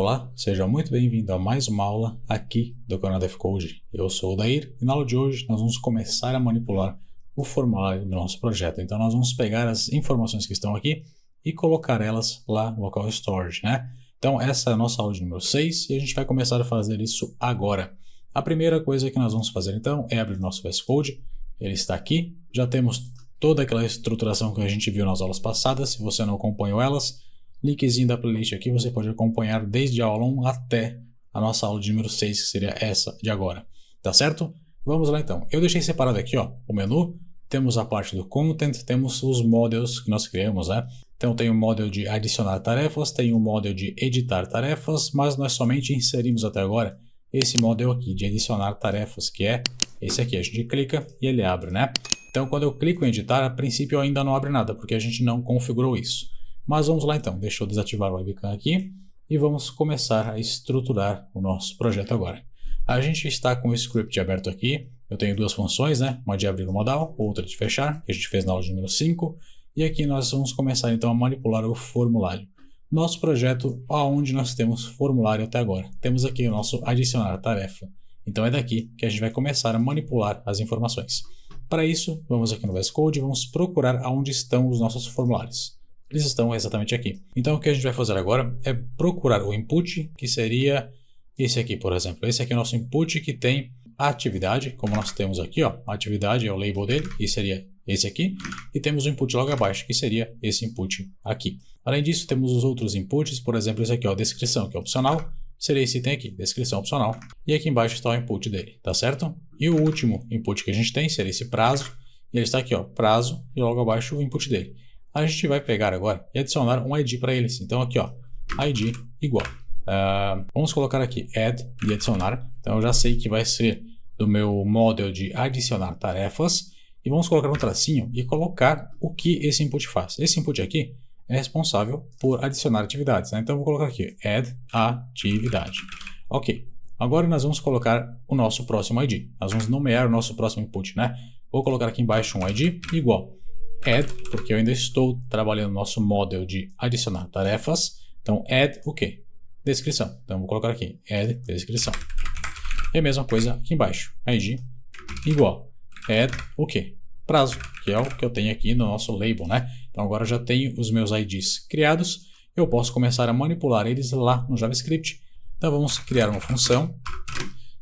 Olá, seja muito bem-vindo a mais uma aula aqui do canal DevCode. Eu sou o Dair e na aula de hoje nós vamos começar a manipular o formulário do nosso projeto. Então nós vamos pegar as informações que estão aqui e colocar elas lá no local storage, né? Então essa é a nossa aula de número 6 e a gente vai começar a fazer isso agora. A primeira coisa que nós vamos fazer então é abrir o nosso VS Code. Ele está aqui, já temos toda aquela estruturação que a gente viu nas aulas passadas. Se você não acompanhou elas, linkzinho da playlist aqui, você pode acompanhar desde a aula 1 até a nossa aula de número 6, que seria essa de agora. Tá certo? Vamos lá então. Eu deixei separado aqui, ó, o menu. Temos a parte do content, temos os models que nós criamos, né? Então tem o model de adicionar tarefas, tem o model de editar tarefas, mas nós somente inserimos até agora esse model aqui de adicionar tarefas, que é esse aqui. A gente clica e ele abre, né? Então quando eu clico em editar, a princípio ainda não abre nada, porque a gente não configurou isso. Mas vamos lá então, deixa eu desativar o webcam aqui e vamos começar a estruturar o nosso projeto agora. A gente está com o script aberto aqui, eu tenho duas funções, né? Uma de abrir o modal, outra de fechar, que a gente fez na aula de número 5. E aqui nós vamos começar então a manipular o formulário. Nosso projeto, onde nós temos formulário até agora. Temos aqui o nosso adicionar tarefa. Então é daqui que a gente vai começar a manipular as informações. Para isso, vamos aqui no VS Code e vamos procurar aonde estão os nossos formulários. Eles estão exatamente aqui. Então o que a gente vai fazer agora é procurar o input, que seria esse aqui, por exemplo. Esse aqui é o nosso input que tem a atividade, como nós temos aqui, ó. A atividade é o label dele, e seria esse aqui. E temos o input logo abaixo, que seria esse input aqui. Além disso, temos os outros inputs, por exemplo, esse aqui, ó, descrição, que é opcional. Seria esse item aqui, descrição opcional. E aqui embaixo está o input dele, tá certo? E o último input que a gente tem seria esse prazo. E ele está aqui, ó, prazo, e logo abaixo o input dele. A gente vai pegar agora e adicionar um ID para eles. Então aqui, ó, ID igual. Vamos colocar aqui add e adicionar. Então eu já sei que vai ser do meu model de adicionar tarefas. E vamos colocar um tracinho e colocar o que esse input faz. Esse input aqui é responsável por adicionar atividades, né? Então eu vou colocar aqui add atividade. Ok. Agora nós vamos colocar o nosso próximo ID. Nós vamos nomear o nosso próximo input, né? Vou colocar aqui embaixo um ID igual add, porque eu ainda estou trabalhando no nosso model de adicionar tarefas. Então add o quê? Descrição. Então vou colocar aqui add descrição. E a mesma coisa aqui embaixo, id igual add o quê? Prazo, que é o que eu tenho aqui no nosso label, né? Então agora eu já tenho os meus IDs criados, eu posso começar a manipular eles lá no JavaScript. Então vamos criar uma função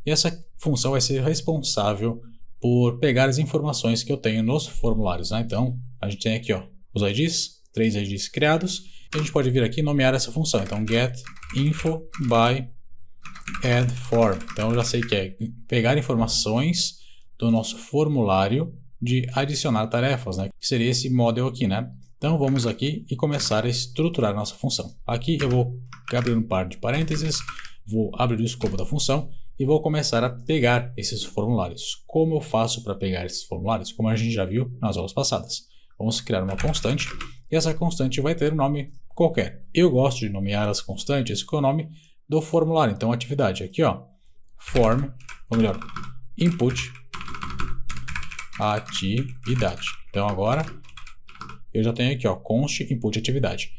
e essa função vai ser responsável por pegar as informações que eu tenho nos formulários, né? Então a gente tem aqui, ó, os IDs, 3 IDs criados, e a gente pode vir aqui e nomear essa função. Então get info by add form. Então eu já sei que é pegar informações do nosso formulário de adicionar tarefas, né? Que seria esse model aqui, né? Então vamos aqui e começar a estruturar a nossa função. Aqui eu vou abrir um par de parênteses, vou abrir o escopo da função e vou começar a pegar esses formulários. Como eu faço para pegar esses formulários? Como a gente já viu nas aulas passadas. Vamos criar uma constante e essa constante vai ter um nome qualquer. Eu gosto de nomear as constantes com o nome do formulário. Então atividade aqui, ó, form, ou melhor, input atividade. Então agora eu já tenho aqui, ó, const input atividade.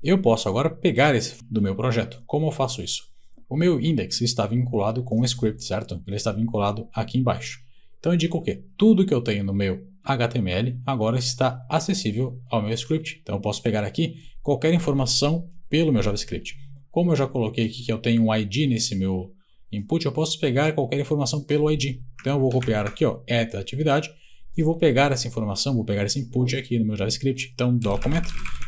Eu posso agora pegar esse do meu projeto. Como eu faço isso? O meu index está vinculado com o script, certo? Ele está vinculado aqui embaixo. Então eu indico o quê? Tudo que eu tenho no meu HTML agora está acessível ao meu script. Então eu posso pegar aqui qualquer informação pelo meu JavaScript. Como eu já coloquei aqui que eu tenho um ID nesse meu input, eu posso pegar qualquer informação pelo ID. Então eu vou copiar aqui, ó, add atividade e vou pegar essa informação, vou pegar esse input aqui no meu JavaScript. Então document,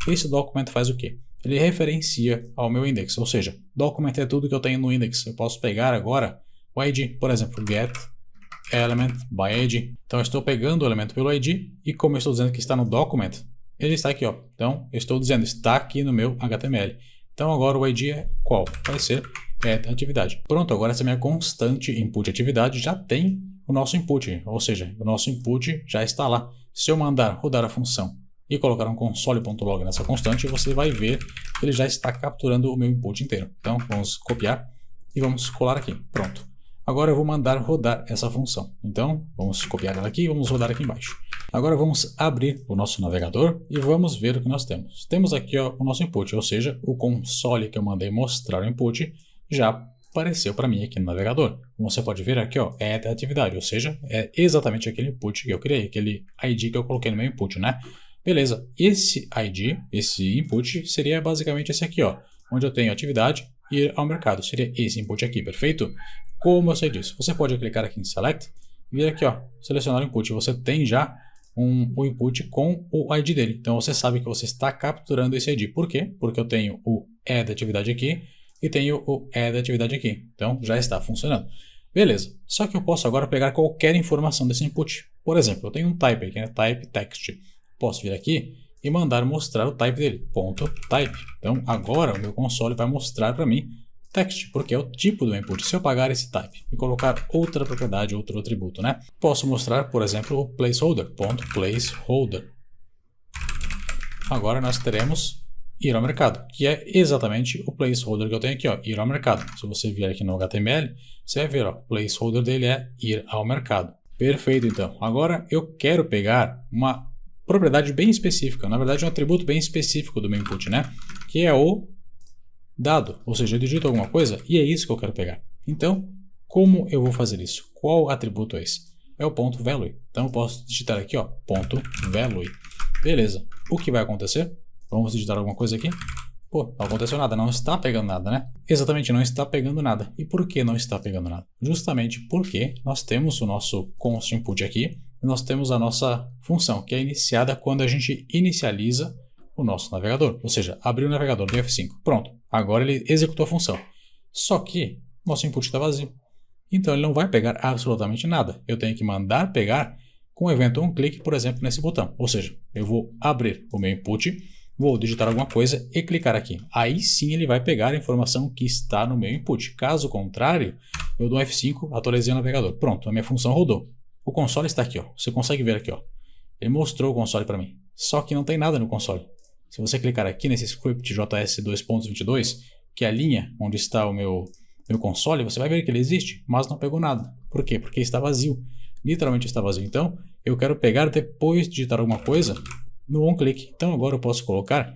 esse document faz o quê? Ele referencia ao meu index, ou seja, document é tudo que eu tenho no index. Eu posso pegar agora o ID, por exemplo, get element by ID. Então eu estou pegando o elemento pelo ID e como eu estou dizendo que está no document, ele está aqui, ó. Então eu estou dizendo está aqui no meu HTML. Então agora o ID é qual? Vai ser add atividade. Pronto, agora essa minha constante input atividade já tem o nosso input, ou seja, o nosso input já está lá. Se eu mandar rodar a função e colocar um console.log nessa constante, você vai ver que ele já está capturando o meu input inteiro. Então vamos copiar e vamos colar aqui. Pronto. Agora eu vou mandar rodar essa função. Então vamos copiar ela aqui e vamos rodar aqui embaixo. Agora vamos abrir o nosso navegador e vamos ver o que nós temos. Temos aqui ó, o nosso input, ou seja, o console que eu mandei mostrar o input já apareceu para mim aqui no navegador. Como você pode ver aqui, ó, é da atividade, ou seja, é exatamente aquele input que eu criei, aquele ID que eu coloquei no meu input, né? Beleza, esse ID, esse input, seria basicamente esse aqui, ó, onde eu tenho atividade e ir ao mercado. Seria esse input aqui, perfeito? Como eu sei disso? Você pode clicar aqui em Select e vir aqui, ó, selecionar o input. Você tem já o input com o ID dele. Então você sabe que você está capturando esse ID. Por quê? Porque eu tenho o E da atividade aqui e tenho o E da atividade aqui. Então já está funcionando. Beleza. Só que eu posso agora pegar qualquer informação desse input. Por exemplo, eu tenho um type aqui, né? Type text. Posso vir aqui e mandar mostrar o type dele. .type. Então agora o meu console vai mostrar para mim text, porque é o tipo do input. Se eu apagar esse type e colocar outra propriedade, outro atributo, né? Posso mostrar, por exemplo, o placeholder. .placeholder. Agora nós teremos ir ao mercado, que é exatamente o placeholder que eu tenho aqui, ó, ir ao mercado. Se você vier aqui no HTML, você vai ver, ó, o placeholder dele é ir ao mercado. Perfeito, então. Agora eu quero pegar uma propriedade bem específica, na verdade um atributo bem específico do meu input, né? Que é o dado, ou seja, eu digito alguma coisa e é isso que eu quero pegar. Então, como eu vou fazer isso? Qual atributo é esse? É o .value. Então eu posso digitar aqui, ó, .value. Beleza. O que vai acontecer? Vamos digitar alguma coisa aqui. Pô, não aconteceu nada, não está pegando nada, né? Exatamente, não está pegando nada. E por que não está pegando nada? Justamente porque nós temos o nosso const input aqui e nós temos a nossa função, que é iniciada quando a gente inicializa o nosso navegador. Ou seja, abriu o navegador do F5. Pronto. Agora ele executou a função. Só que nosso input está vazio. Então ele não vai pegar absolutamente nada. Eu tenho que mandar pegar com o evento onClick, por exemplo, nesse botão. Ou seja, eu vou abrir o meu input, vou digitar alguma coisa e clicar aqui. Aí sim ele vai pegar a informação que está no meu input. Caso contrário, eu dou F5, atualizei o navegador. Pronto, a minha função rodou. O console está aqui, ó. Você consegue ver aqui, ó. Ele mostrou o console para mim. Só que não tem nada no console. Se você clicar aqui nesse script JS 2.22, que é a linha onde está o meu console, você vai ver que ele existe, mas não pegou nada. Por quê? Porque está vazio. Literalmente está vazio. Então, eu quero pegar depois de digitar alguma coisa no onClick. Então, agora eu posso colocar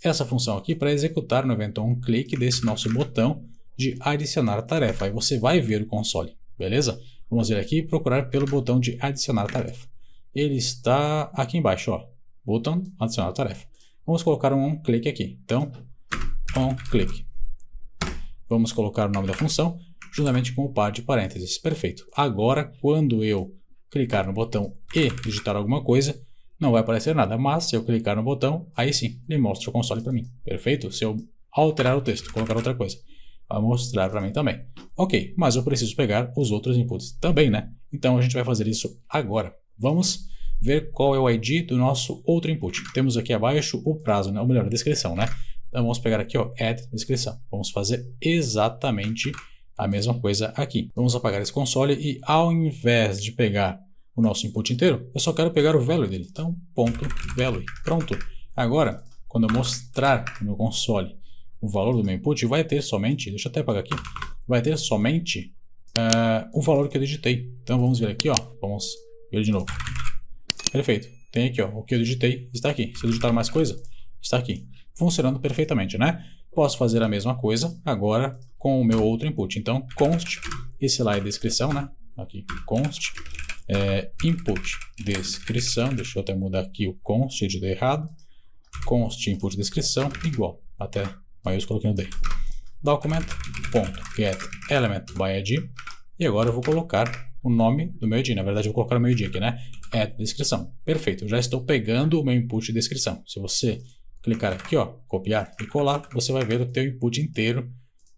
essa função aqui para executar no evento onClick desse nosso botão de adicionar tarefa. Aí você vai ver o console, beleza? Vamos vir aqui e procurar pelo botão de adicionar tarefa. Ele está aqui embaixo, ó. Botão adicionar tarefa. Vamos colocar um onClick aqui. Então, onClick. Vamos colocar o nome da função juntamente com o par de parênteses. Perfeito. Agora, quando eu clicar no botão e digitar alguma coisa, não vai aparecer nada. Mas se eu clicar no botão, aí sim, ele mostra o console para mim. Perfeito? Se eu alterar o texto, colocar outra coisa, vai mostrar para mim também. Ok, mas eu preciso pegar os outros inputs também, né? Então a gente vai fazer isso agora. Vamos ver qual é o ID do nosso outro input. Temos aqui abaixo o prazo, né? Ou melhor, a descrição, né? Então vamos pegar aqui, ó, add descrição. Vamos fazer exatamente a mesma coisa aqui. Vamos apagar esse console e ao invés de pegar o nosso input inteiro, eu só quero pegar o value dele. Então, .value. Pronto. Agora, quando eu mostrar no meu console o valor do meu input, vai ter somente, deixa eu até apagar aqui, vai ter somente o valor que eu digitei. Então vamos ver aqui, ó, vamos ver de novo. Perfeito. Tem aqui, ó, o que eu digitei está aqui. Se eu digitar mais coisa, está aqui. Funcionando perfeitamente, né? Posso fazer a mesma coisa agora com o meu outro input. Então, const, esse lá é descrição, né? Aqui, const, input descrição. Deixa eu até mudar aqui o const, de errado. Const input descrição igual, até maiúsculo que eu dei. Document.get element by id. E agora eu vou colocar o nome do meu ID. Na verdade, eu vou colocar o meu ID aqui, né? Add descrição. Perfeito. Eu já estou pegando o meu input de descrição. Se você clicar aqui, ó, copiar e colar, você vai ver o teu input inteiro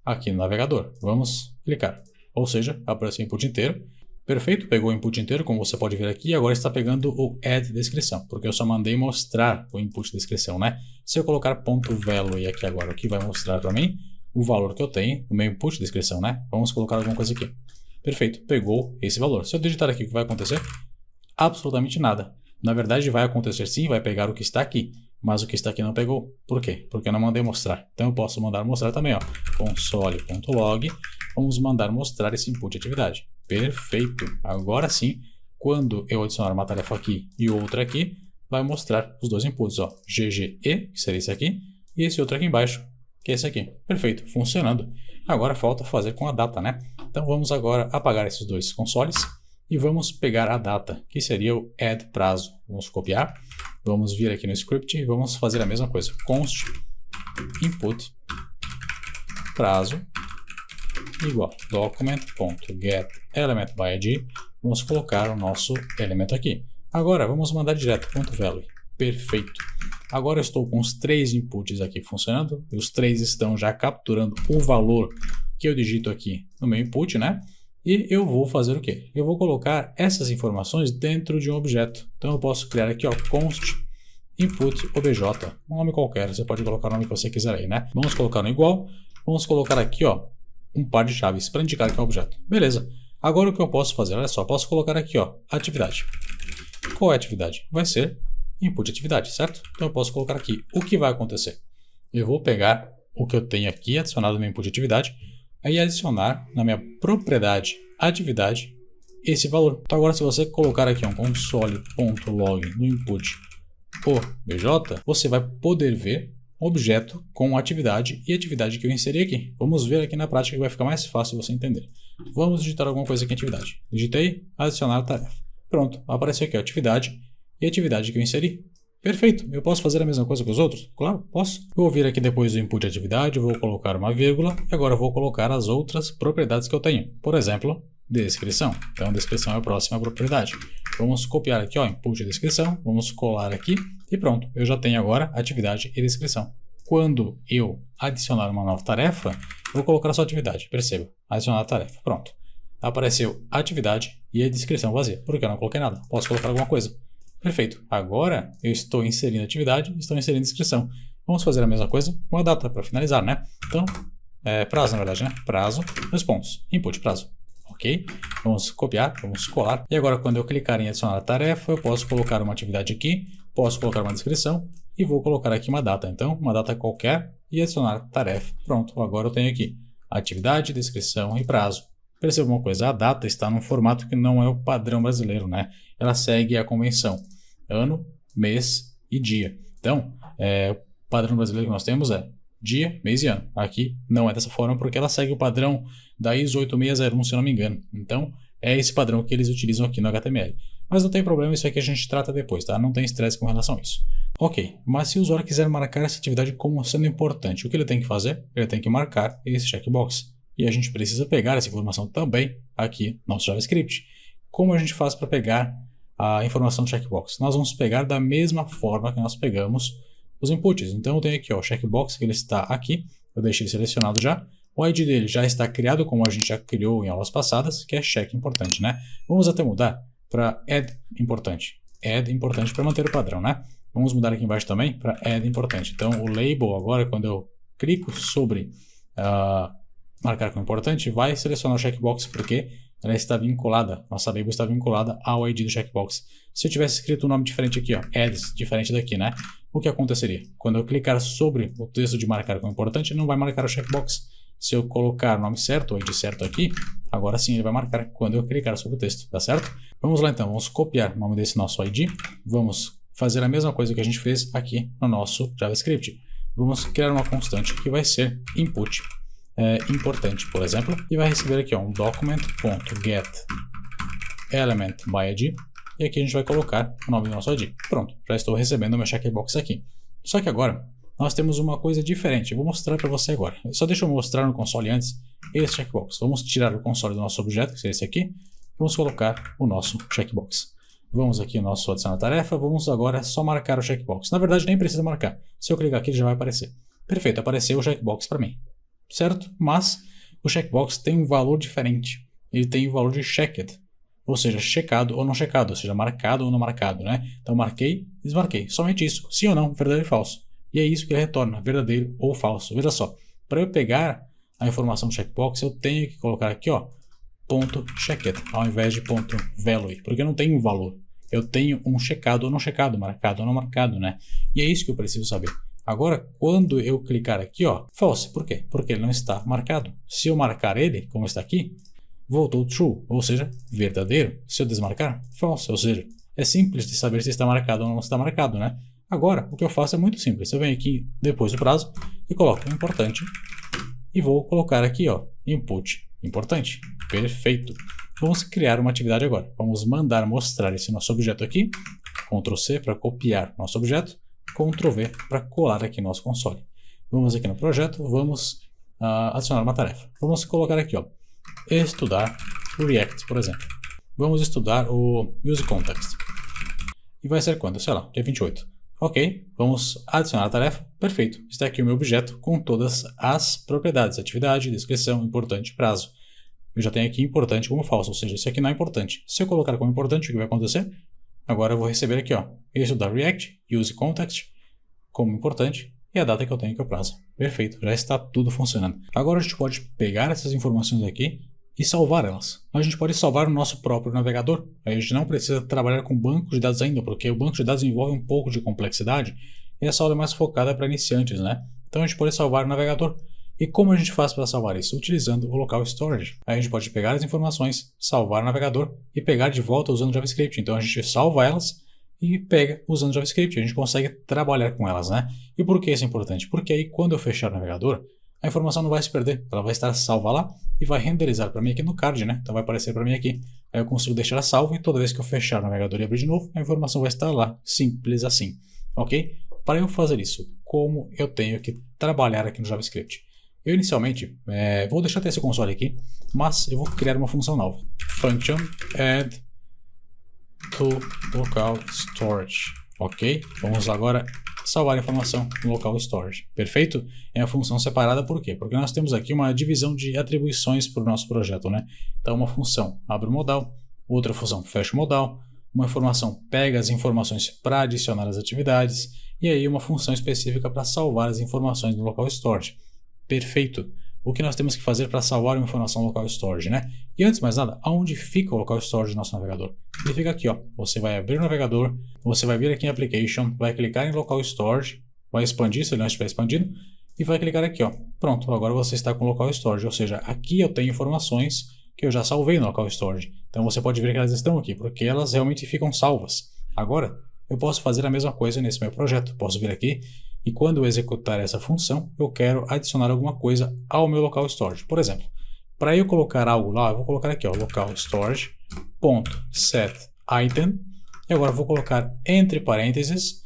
aqui no navegador. Vamos clicar. Ou seja, apareceu o input inteiro. Perfeito. Pegou o input inteiro, como você pode ver aqui. E agora está pegando o add descrição, porque eu só mandei mostrar o input descrição, né? Se eu colocar .value aqui agora, o que vai mostrar para mim o valor que eu tenho no meu input descrição, né? Vamos colocar alguma coisa aqui. Perfeito, pegou esse valor. Se eu digitar aqui, o que vai acontecer? Absolutamente nada. Na verdade, vai acontecer sim, vai pegar o que está aqui, mas o que está aqui não pegou. Por quê? Porque eu não mandei mostrar. Então eu posso mandar mostrar também, ó. Console.log. Vamos mandar mostrar esse input atividade. Perfeito. Agora sim, quando eu adicionar uma tarefa aqui e outra aqui, vai mostrar os dois inputs, ó, GGE, que seria esse aqui, e esse outro aqui embaixo, que é esse aqui. Perfeito, funcionando. Agora falta fazer com a data, né? Então vamos agora apagar esses dois consoles e vamos pegar a data, que seria o add prazo. Vamos copiar, vamos vir aqui no script e vamos fazer a mesma coisa. Const input prazo igual document.getElementById. Vamos colocar o nosso elemento aqui. Agora vamos mandar direto .value. Perfeito. Agora eu estou com os 3 inputs aqui funcionando. E os 3 estão já capturando o valor que eu digito aqui no meu input, né? E eu vou fazer o quê? Eu vou colocar essas informações dentro de um objeto. Então eu posso criar aqui, ó, const input obj, um nome qualquer. Você pode colocar o nome que você quiser aí, né? Vamos colocar no igual. Vamos colocar aqui, ó, um par de chaves para indicar que é um objeto. Beleza. Agora o que eu posso fazer? Olha só, posso colocar aqui, ó, atividade. Qual é a atividade? Vai ser input atividade, certo? Então eu posso colocar aqui o que vai acontecer. Eu vou pegar o que eu tenho aqui adicionado no meu input atividade e adicionar na minha propriedade atividade esse valor. Então agora se você colocar aqui um console.log no input obj, você vai poder ver objeto com atividade e atividade que eu inseri aqui. Vamos ver aqui na prática que vai ficar mais fácil você entender. Vamos digitar alguma coisa aqui em atividade. Digitei, adicionar tarefa. Pronto, apareceu aqui a atividade e a atividade que eu inseri. Perfeito, eu posso fazer a mesma coisa com os outros? Claro, posso. Vou vir aqui depois do input atividade, vou colocar uma vírgula e agora vou colocar as outras propriedades que eu tenho. Por exemplo, descrição. Então, descrição é a próxima propriedade. Vamos copiar aqui, ó, input e descrição, vamos colar aqui e pronto. Eu já tenho agora atividade e descrição. Quando eu adicionar uma nova tarefa, eu vou colocar só atividade. Perceba, adicionar a tarefa. Pronto. Apareceu atividade e a descrição vazia, porque eu não coloquei nada. Posso colocar alguma coisa. Perfeito. Agora eu estou inserindo atividade e estou inserindo descrição. Vamos fazer a mesma coisa com a data para finalizar, né? Então, prazo na verdade, né? Prazo, dois pontos. Input prazo. Ok? Vamos copiar, vamos colar. E agora quando eu clicar em adicionar a tarefa, eu posso colocar uma atividade aqui, posso colocar uma descrição e vou colocar aqui uma data. Então, uma data qualquer e adicionar tarefa. Pronto, agora eu tenho aqui atividade, descrição e prazo. Perceba uma coisa, a data está num formato que não é o padrão brasileiro, né? Ela segue a convenção ano, mês e dia. Então, o padrão brasileiro que nós temos é dia, mês e ano. Aqui não é dessa forma porque ela segue o padrão da ISO 8601, se eu não me engano. Então, é esse padrão que eles utilizam aqui no HTML. Mas não tem problema, isso aqui a gente trata depois, tá? Não tem estresse com relação a isso. Ok, mas se o usuário quiser marcar essa atividade como sendo importante, o que ele tem que fazer? Ele tem que marcar esse checkbox. E a gente precisa pegar essa informação também aqui no nosso JavaScript. Como a gente faz para pegar a informação do checkbox? Nós vamos pegar da mesma forma que nós pegamos os inputs. Então eu tenho aqui ó, o checkbox, que ele está aqui, eu deixei selecionado já. O ID dele já está criado como a gente já criou em aulas passadas, que é check importante, né? Vamos até mudar para add importante. Add importante para manter o padrão, né? Vamos mudar aqui embaixo também para add importante. Então o label agora, quando eu clico sobre marcar como importante, vai selecionar o checkbox porque ela está vinculada, nossa label está vinculada ao ID do checkbox. Se eu tivesse escrito um nome diferente aqui, ó, ads, diferente daqui, né? O que aconteceria? Quando eu clicar sobre o texto de marcar como importante, não vai marcar o checkbox. Se eu colocar o nome certo, o ID certo aqui, agora sim ele vai marcar quando eu clicar sobre o texto, tá certo? Vamos lá então, vamos copiar o nome desse nosso ID, vamos fazer a mesma coisa que a gente fez aqui no nosso JavaScript. Vamos criar uma constante que vai ser input importante, por exemplo, e vai receber aqui ó, um document.getElementById e aqui a gente vai colocar o nome do nosso ID. Pronto, já estou recebendo o meu checkbox aqui. Só que agora nós temos uma coisa diferente, eu vou mostrar para você agora. Só deixa eu mostrar no console antes esse checkbox. Vamos tirar o console do nosso objeto, que seria esse aqui, e vamos colocar o nosso checkbox. Vamos aqui no nosso adicionar tarefa, vamos agora só marcar o checkbox. Na verdade nem precisa marcar, se eu clicar aqui ele já vai aparecer. Perfeito, apareceu o checkbox para mim. Certo? Mas o checkbox tem um valor diferente. Ele tem o valor de checked, ou seja, checado ou não checado, ou seja, marcado ou não marcado, né? Então marquei, desmarquei, somente isso, sim ou não, verdadeiro ou falso. E é isso que ele retorna, verdadeiro ou falso. Veja só, para eu pegar a informação do checkbox, eu tenho que colocar aqui, ó, ponto checked, ao invés de ponto value, porque eu não tenho um valor. Eu tenho um checado ou não checado, marcado ou não marcado, né? E é isso que eu preciso saber. Agora, quando eu clicar aqui, ó, false, por quê? Porque ele não está marcado. Se eu marcar ele, como está aqui, voltou true, ou seja, verdadeiro. Se eu desmarcar, false, ou seja, é simples de saber se está marcado ou não está marcado, né? Agora, o que eu faço é muito simples. Eu venho aqui depois do prazo e coloco importante e vou colocar aqui, ó, input importante. Perfeito. Vamos criar uma atividade agora. Vamos mandar mostrar esse nosso objeto aqui. Ctrl C para copiar nosso objeto. Ctrl V para colar aqui no nosso console. Vamos aqui no projeto, vamos adicionar uma tarefa. Vamos colocar aqui, ó, estudar o React, por exemplo. Vamos estudar o useContext. E vai ser quando? Sei lá, dia 28. Ok, vamos adicionar a tarefa. Perfeito, está aqui o meu objeto com todas as propriedades, atividade, descrição, importante, prazo. Eu já tenho aqui importante como falso, ou seja, isso aqui não é importante. Se eu colocar como importante, o que vai acontecer? Agora eu vou receber aqui, ó, estudar React, useContext, como importante, e a data que eu tenho que é o prazo. Perfeito, já está tudo funcionando. Agora a gente pode pegar essas informações aqui e salvar elas. A gente pode salvar no nosso próprio navegador. A gente não precisa trabalhar com banco de dados ainda, porque o banco de dados envolve um pouco de complexidade e essa aula é mais focada para iniciantes, né? Então a gente pode salvar no navegador. E como a gente faz para salvar isso? Utilizando o local storage. Aí a gente pode pegar as informações, salvar no navegador e pegar de volta usando JavaScript. Então a gente salva elas e pega usando JavaScript. A gente consegue trabalhar com elas, né? E por que isso é importante? Porque aí quando eu fechar o navegador, a informação não vai se perder. Ela vai estar salva lá e vai renderizar para mim aqui no card, né? Então vai aparecer para mim aqui. Aí eu consigo deixar salvo e toda vez que eu fechar o navegador e abrir de novo, a informação vai estar lá. Simples assim, ok? Para eu fazer isso, como eu tenho que trabalhar aqui no JavaScript? Eu inicialmente vou deixar até esse console aqui, mas eu vou criar uma função nova. Function add to local storage. Ok? Vamos agora salvar a informação no local storage. Perfeito? É a função separada, por quê? Porque nós temos aqui uma divisão de atribuições para o nosso projeto, né? Então uma função abre o modal, outra função fecha o modal, uma informação pega as informações para adicionar as atividades, e aí uma função específica para salvar as informações no local storage. Perfeito. O que nós temos que fazer para salvar uma informação no local storage, né? E antes de mais nada, aonde fica o local storage do nosso navegador? Ele fica aqui, ó. Você vai abrir o navegador, você vai vir aqui em Application, vai clicar em local storage, vai expandir se ele não estiver expandido, e vai clicar aqui, ó. Pronto, agora você está com o local storage, ou seja, aqui eu tenho informações que eu já salvei no local storage. Então você pode ver que elas estão aqui, porque elas realmente ficam salvas. Agora, eu posso fazer a mesma coisa nesse meu projeto. Posso vir aqui e quando eu executar essa função, eu quero adicionar alguma coisa ao meu local storage. Por exemplo, para eu colocar algo lá, eu vou colocar aqui, ó, local storage.setItem, e agora eu vou colocar entre parênteses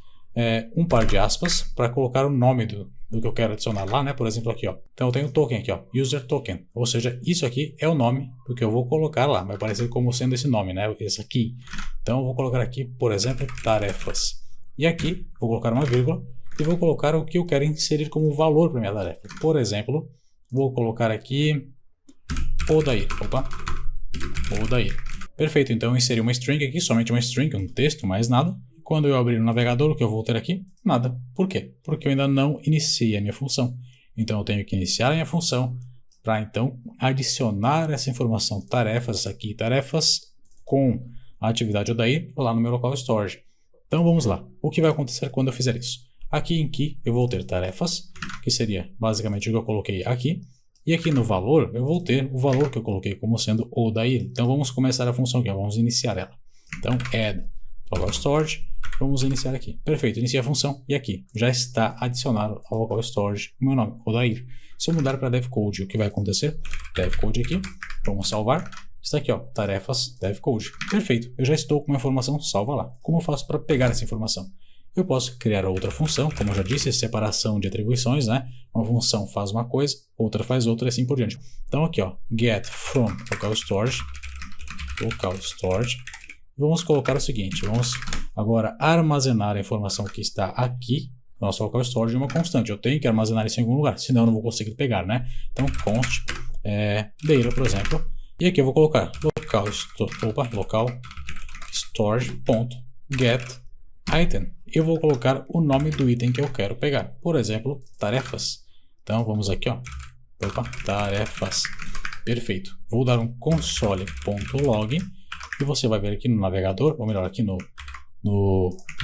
um par de aspas para colocar o nome do que eu quero adicionar lá, né? Por exemplo, aqui, ó. Então eu tenho o token aqui, ó, user token, ou seja, isso aqui é o nome do que eu vou colocar lá, vai aparecer como sendo esse nome, né? Esse aqui. Então eu vou colocar aqui, por exemplo, tarefas. E aqui vou colocar uma vírgula e vou colocar o que eu quero inserir como valor para minha tarefa. Por exemplo, vou colocar aqui Odair. Opa, Odair. Perfeito, então eu inseri uma string aqui, somente uma string, um texto, mais nada. Quando eu abrir o navegador, o que eu vou ter aqui? Nada. Por quê? Porque eu ainda não iniciei a minha função. Então eu tenho que iniciar a minha função para então adicionar essa informação tarefas aqui, tarefas com a atividade Odair lá no meu local storage. Então vamos lá. O que vai acontecer quando eu fizer isso? Aqui em Key eu vou ter tarefas, que seria basicamente o que eu coloquei aqui. E aqui no valor, eu vou ter o valor que eu coloquei como sendo Odair. Então vamos começar a função aqui, vamos iniciar ela. Então add local storage, vamos iniciar aqui. Perfeito, iniciei a função e aqui já está adicionado ao local storage o meu nome, Odair. Se eu mudar para devcode, o que vai acontecer? Devcode aqui, vamos salvar. Está aqui, ó, tarefas devcode. Perfeito, eu já estou com uma informação salva lá. Como eu faço para pegar essa informação? Eu posso criar outra função, como eu já disse, separação de atribuições, né? Uma função faz uma coisa, outra faz outra e assim por diante. Então aqui, ó, get from local storage. Vamos colocar o seguinte, vamos agora armazenar a informação que está aqui, no nosso local storage, em uma constante. Eu tenho que armazenar isso em algum lugar, senão eu não vou conseguir pegar, né? Então const data, por exemplo, e aqui eu vou colocar local storage.get item. Eu vou colocar o nome do item que eu quero pegar. Por exemplo, tarefas. Então vamos aqui, ó. Opa, tarefas. Perfeito. Vou dar um console.log e você vai ver aqui no navegador, ou melhor, aqui no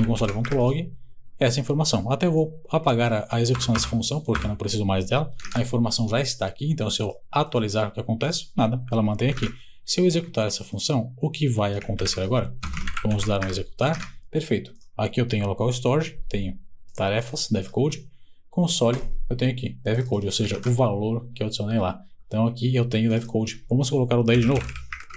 console.log, essa informação. Até eu vou apagar a execução dessa função, porque eu não preciso mais dela. A informação já está aqui, então se eu atualizar, o que acontece? Nada, ela mantém aqui. Se eu executar essa função, o que vai acontecer agora? Vamos dar um executar. Perfeito. Aqui eu tenho local storage, tenho tarefas, devcode, console, eu tenho aqui devcode, ou seja, o valor que eu adicionei lá. Então aqui eu tenho devcode. Vamos colocar o daí de novo.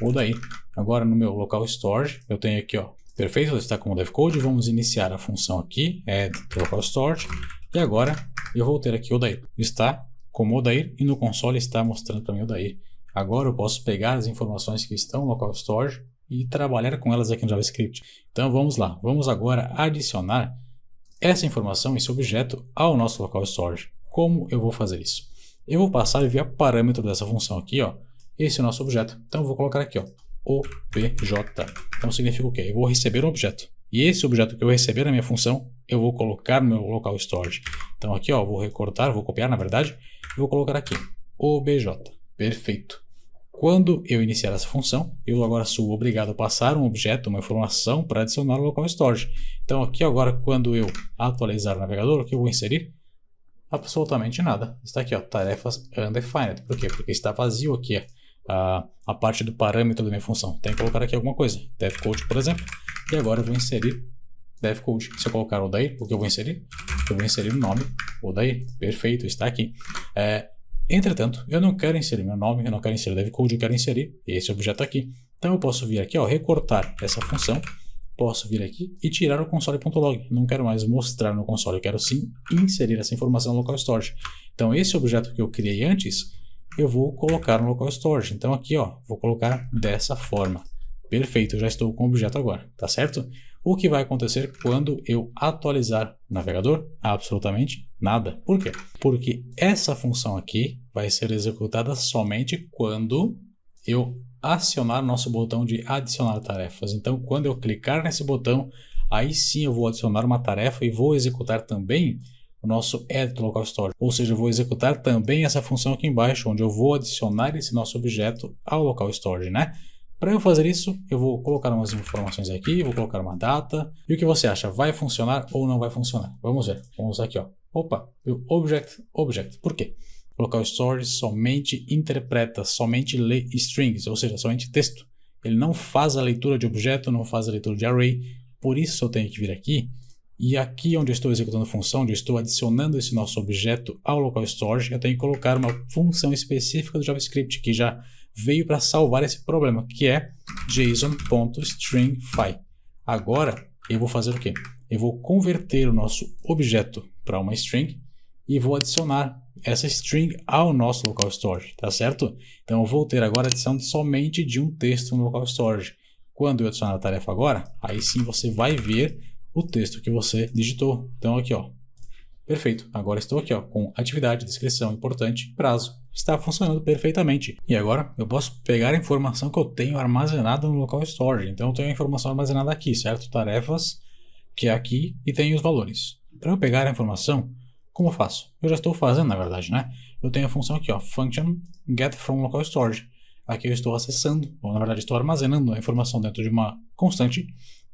O daí. Agora no meu local storage, eu tenho aqui, ó. Perfeito, ele está como devcode. Vamos iniciar a função aqui, add local storage. E agora eu vou ter aqui o daí. Está como o daí e no console está mostrando para mim o daí. Agora eu posso pegar as informações que estão no local storage e trabalhar com elas aqui no JavaScript. Então vamos lá. Vamos agora adicionar essa informação, esse objeto, ao nosso local storage. Como eu vou fazer isso? Eu vou passar via parâmetro dessa função aqui, ó, esse é o nosso objeto. Então eu vou colocar aqui, ó, obj. Então significa o quê? Eu vou receber um objeto. E esse objeto que eu receber na minha função, eu vou colocar no meu local storage. Então aqui, ó, vou recortar, vou copiar na verdade, e vou colocar aqui, obj. Perfeito. Quando eu iniciar essa função, eu agora sou obrigado a passar um objeto, uma informação para adicionar no local storage. Então aqui agora, quando eu atualizar o navegador, o que eu vou inserir? Absolutamente nada. Está aqui, ó, tarefas undefined. Por quê? Porque está vazio aqui a parte do parâmetro da minha função. Tem que colocar aqui alguma coisa. Devcode, por exemplo. E agora eu vou inserir devcode. Se eu colocar o daí, o que eu vou inserir? Eu vou inserir o nome, o daí. Perfeito, está aqui. Entretanto, eu não quero inserir meu nome, eu não quero inserir devcode, eu quero inserir esse objeto aqui. Então eu posso vir aqui, ó, recortar essa função. Posso vir aqui e tirar o console.log. Não quero mais mostrar no console, eu quero sim inserir essa informação no local storage. Então esse objeto que eu criei antes, eu vou colocar no local storage. Então aqui, ó, vou colocar dessa forma. Perfeito, eu já estou com o objeto agora, tá certo? O que vai acontecer quando eu atualizar o navegador? Absolutamente nada. Por quê? Porque essa função aqui vai ser executada somente quando eu acionar nosso botão de adicionar tarefas. Então, quando eu clicar nesse botão, aí sim eu vou adicionar uma tarefa e vou executar também o nosso add local storage. Ou seja, eu vou executar também essa função aqui embaixo, onde eu vou adicionar esse nosso objeto ao local storage, né? Para eu fazer isso, eu vou colocar umas informações aqui, vou colocar uma data. E o que você acha? Vai funcionar ou não vai funcionar? Vamos ver. Vamos aqui, ó. Opa, object. Por quê? O local storage somente interpreta, somente lê strings, ou seja, somente texto. Ele não faz a leitura de objeto, não faz a leitura de array. Por isso eu tenho que vir aqui. E aqui onde eu estou executando a função, onde eu estou adicionando esse nosso objeto ao local storage, eu tenho que colocar uma função específica do JavaScript que já veio para salvar esse problema, que é json.stringFi. Agora eu vou fazer o quê? Eu vou converter o nosso objeto para uma string e vou adicionar essa string ao nosso local storage, tá certo? Então eu vou ter agora a adição somente de um texto no local storage. Quando eu adicionar a tarefa agora, aí sim você vai ver o texto que você digitou. Então aqui, ó. Perfeito. Agora estou aqui, ó, com atividade, descrição, importante, prazo. Está funcionando perfeitamente. E agora eu posso pegar a informação que eu tenho armazenada no local storage. Então eu tenho a informação armazenada aqui, certo? Tarefas, que é aqui, e tenho os valores. Para eu pegar a informação, como eu faço? Eu já estou fazendo, na verdade, né? Eu tenho a função aqui, ó, function get from local storage. Aqui eu estou acessando, ou na verdade estou armazenando a informação dentro de uma constante.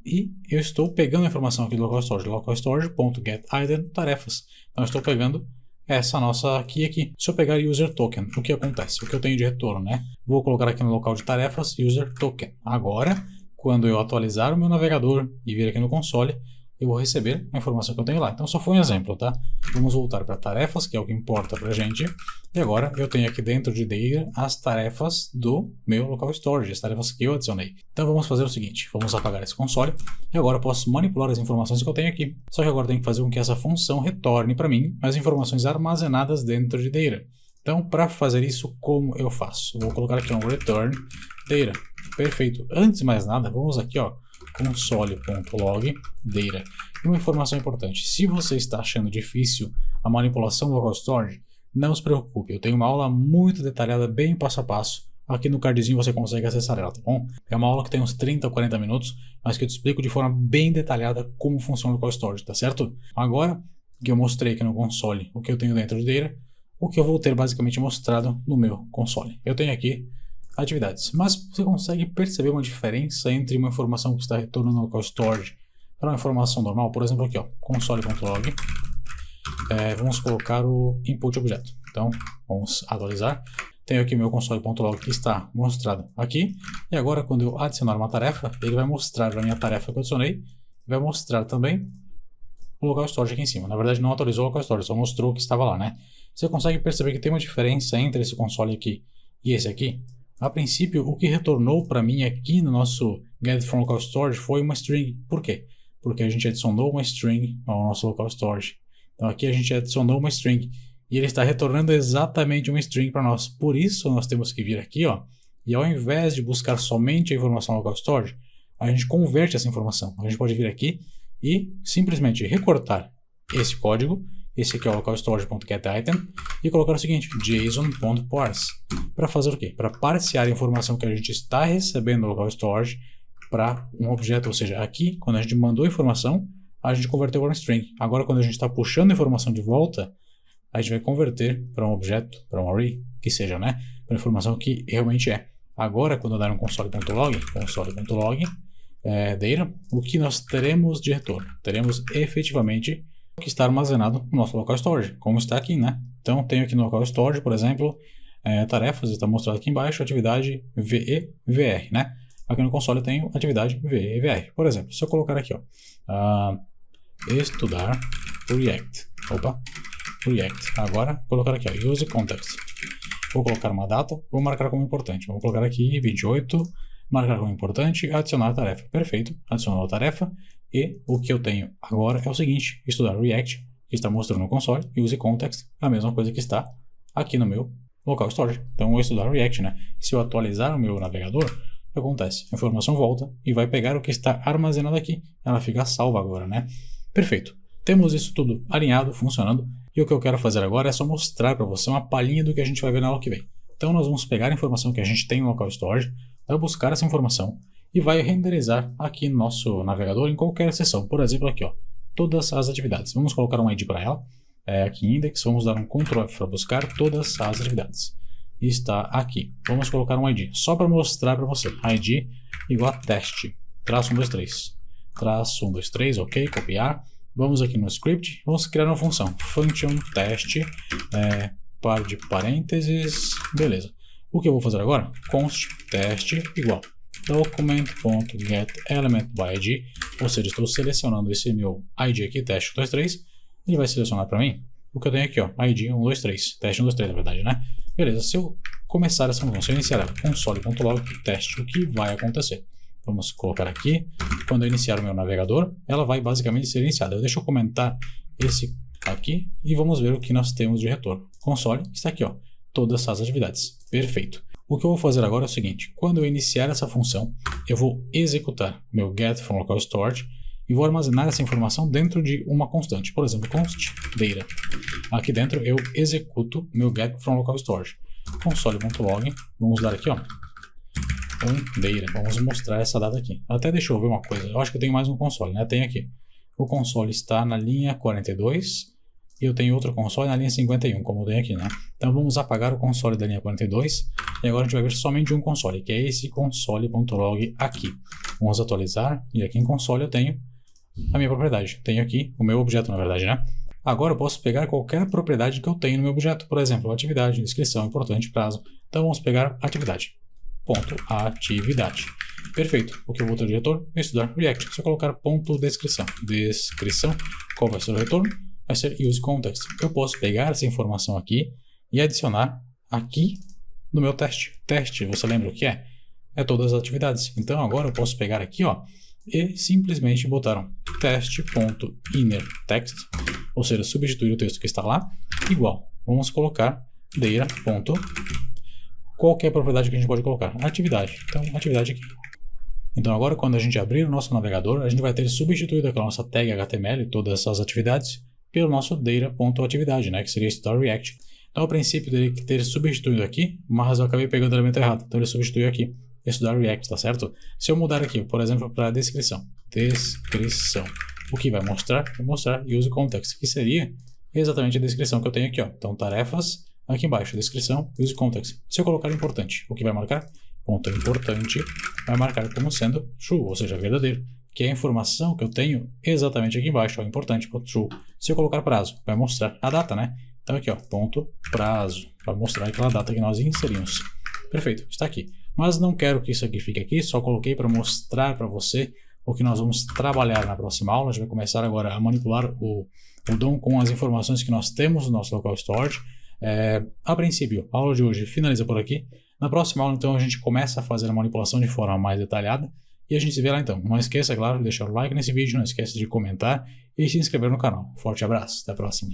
E eu estou pegando a informação aqui do local storage.getItem tarefas. Então eu estou pegando essa nossa key aqui. Se eu pegar user token, o que acontece? O que eu tenho de retorno, né? Vou colocar aqui no local de tarefas user token. Agora, quando eu atualizar o meu navegador e vir aqui no console, eu vou receber a informação que eu tenho lá. Então só foi um exemplo, tá? Vamos voltar para tarefas, que é o que importa para a gente. E agora eu tenho aqui dentro de Data as tarefas do meu local storage, as tarefas que eu adicionei. Então vamos fazer o seguinte, vamos apagar esse console e agora eu posso manipular as informações que eu tenho aqui. Só que agora eu tenho que fazer com que essa função retorne para mim as informações armazenadas dentro de Data. Então para fazer isso, como eu faço? Eu vou colocar aqui um return data. Perfeito. Antes de mais nada, vamos aqui, ó, console.log data. E uma informação importante, se você está achando difícil a manipulação do local storage, não se preocupe, eu tenho uma aula muito detalhada, bem passo a passo. Aqui no cardzinho você consegue acessar ela, tá bom? É uma aula que tem uns 30 ou 40 minutos, mas que eu te explico de forma bem detalhada como funciona o local storage, tá certo? Agora que eu mostrei aqui no console o que eu tenho dentro de data, o que eu vou ter basicamente mostrado no meu console. Eu tenho aqui atividades, mas você consegue perceber uma diferença entre uma informação que está retornando no local storage para uma informação normal? Por exemplo aqui, ó, console.log, vamos colocar o input objeto. Então vamos atualizar. tenho aqui o meu console.log que está mostrado aqui, e agora quando eu adicionar uma tarefa, ele vai mostrar a minha tarefa que eu adicionei, vai mostrar também o local storage aqui em cima. Na verdade não atualizou o local storage, só mostrou o que estava lá, né? Você consegue perceber que tem uma diferença entre esse console aqui e esse aqui? A princípio, o que retornou para mim aqui no nosso get from local storage foi uma string. Por quê? Porque a gente adicionou uma string ao nosso local storage. Então aqui a gente adicionou uma string e ele está retornando exatamente uma string para nós. Por isso nós temos que vir aqui, ó, e ao invés de buscar somente a informação local storage, a gente converte essa informação. A gente pode vir aqui e simplesmente recortar esse código, esse aqui é o local storage.getItem, e colocar o seguinte, json.parse, para fazer o quê? Para parsear a informação que a gente está recebendo no local storage para um objeto, ou seja, aqui, quando a gente mandou a informação, a gente converteu para um string. Agora, quando a gente está puxando a informação de volta, a gente vai converter para um objeto, para um array, que seja, né? Para a informação que realmente é. Agora, quando eu dar um console.log, data, o que nós teremos de retorno? Teremos efetivamente o que está armazenado no nosso local storage, como está aqui, né? Então, tenho aqui no local storage, por exemplo, tarefas, está mostrado aqui embaixo, atividade VEVR, né? Aqui no console eu tenho atividade VEVR. Por exemplo, se eu colocar aqui, ó, estudar React. React. Agora, colocar aqui, ó, use context. Vou colocar uma data, vou marcar como importante. Vou colocar aqui 28, marcar como importante, adicionar a tarefa. Perfeito, adicionou a tarefa. E o que eu tenho agora é o seguinte, estudar React, que está mostrando no console, e use context, a mesma coisa que está aqui no meu local storage. Então, eu vou estudar React, né? Se eu atualizar o meu navegador, o que acontece? A informação volta e vai pegar o que está armazenado aqui. Ela fica salva agora, né? Perfeito. Temos isso tudo alinhado, funcionando. E o que eu quero fazer agora é só mostrar para você uma palhinha do que a gente vai ver na aula que vem. Então, nós vamos pegar a informação que a gente tem no local storage, vai buscar essa informação e vai renderizar aqui no nosso navegador em qualquer seção. Por exemplo, aqui, ó, todas as atividades. Vamos colocar um ID para ela. Aqui em index, vamos dar um Ctrl F para buscar todas as atividades. E está aqui. Vamos colocar um ID, só para mostrar para você. ID igual a teste, traço 123. Traço 123, ok, copiar. Vamos aqui no script, vamos criar uma função. Function teste, par de parênteses, beleza. O que eu vou fazer agora? Const teste igual document.getElementById, ou seja, estou selecionando esse meu ID aqui, teste 123, ele vai selecionar para mim o que eu tenho aqui, ó, ID 123, teste 123 na verdade, né? Beleza, se eu começar essa função, se eu iniciar ela, console.log teste, o que vai acontecer? Vamos colocar aqui, quando eu iniciar o meu navegador, ela vai basicamente ser iniciada. Deixa eu comentar esse aqui e vamos ver o que nós temos de retorno. Console está aqui, ó, todas as atividades. Perfeito. O que eu vou fazer agora é o seguinte, quando eu iniciar essa função, eu vou executar meu get from local storage e vou armazenar essa informação dentro de uma constante, por exemplo, const data. Aqui dentro eu executo meu get from local storage. Console.log, vamos dar aqui, ó, data, vamos mostrar essa data aqui. Até deixa eu ver uma coisa, eu acho que eu tenho mais um console, né? Tem aqui. O console está na linha 42 e eu tenho outro console na linha 51, como eu tenho aqui, né? Então vamos apagar o console da linha 42 e agora a gente vai ver somente um console, que é esse console.log aqui. Vamos atualizar e aqui em console eu tenho a minha propriedade. Tenho aqui o meu objeto, na verdade, né? Agora eu posso pegar qualquer propriedade que eu tenho no meu objeto. Por exemplo, atividade, descrição, importante, prazo. Então vamos pegar atividade. Ponto atividade. Perfeito. O que eu vou ter de retorno? Estudar React. Se eu colocar ponto descrição. Descrição. Qual vai ser o retorno? Vai ser use context. Eu posso pegar essa informação aqui e adicionar aqui no meu teste. Teste, você lembra o que é? É todas as atividades. Então agora eu posso pegar aqui, ó, e simplesmente botar um teste.innerText, ou seja, substituir o texto que está lá, igual. Vamos colocar data. Qualquer propriedade que a gente pode colocar. Atividade. Então, atividade aqui. Então agora quando a gente abrir o nosso navegador, a gente vai ter substituído aquela nossa tag HTML, todas essas atividades, pelo nosso data.atividade, né, que seria estudar React. Então, a princípio, teria que ter substituído aqui, mas eu acabei pegando o elemento errado. Então, ele substituiu aqui, estudar React, tá certo? Se eu mudar aqui, por exemplo, para descrição. Descrição. O que vai mostrar? Vai mostrar use context, que seria exatamente a descrição que eu tenho aqui, ó. Então, tarefas, aqui embaixo, descrição, use context. Se eu colocar importante, o que vai marcar? Ponto importante vai marcar como sendo true, ou seja, verdadeiro. Que é a informação que eu tenho exatamente aqui embaixo, ó, importante, true. Se eu colocar prazo, vai mostrar a data, né? Então aqui, ó, ponto prazo, para mostrar aquela data que nós inserimos. Perfeito, está aqui. Mas não quero que isso aqui fique aqui, só coloquei para mostrar para você o que nós vamos trabalhar na próxima aula. A gente vai começar agora a manipular o DOM com as informações que nós temos no nosso local storage. A princípio, a aula de hoje finaliza por aqui. Na próxima aula, então, a gente começa a fazer a manipulação de forma mais detalhada. E a gente se vê lá então. Não esqueça, claro, de deixar o like nesse vídeo, não esqueça de comentar e se inscrever no canal. Forte abraço, até a próxima.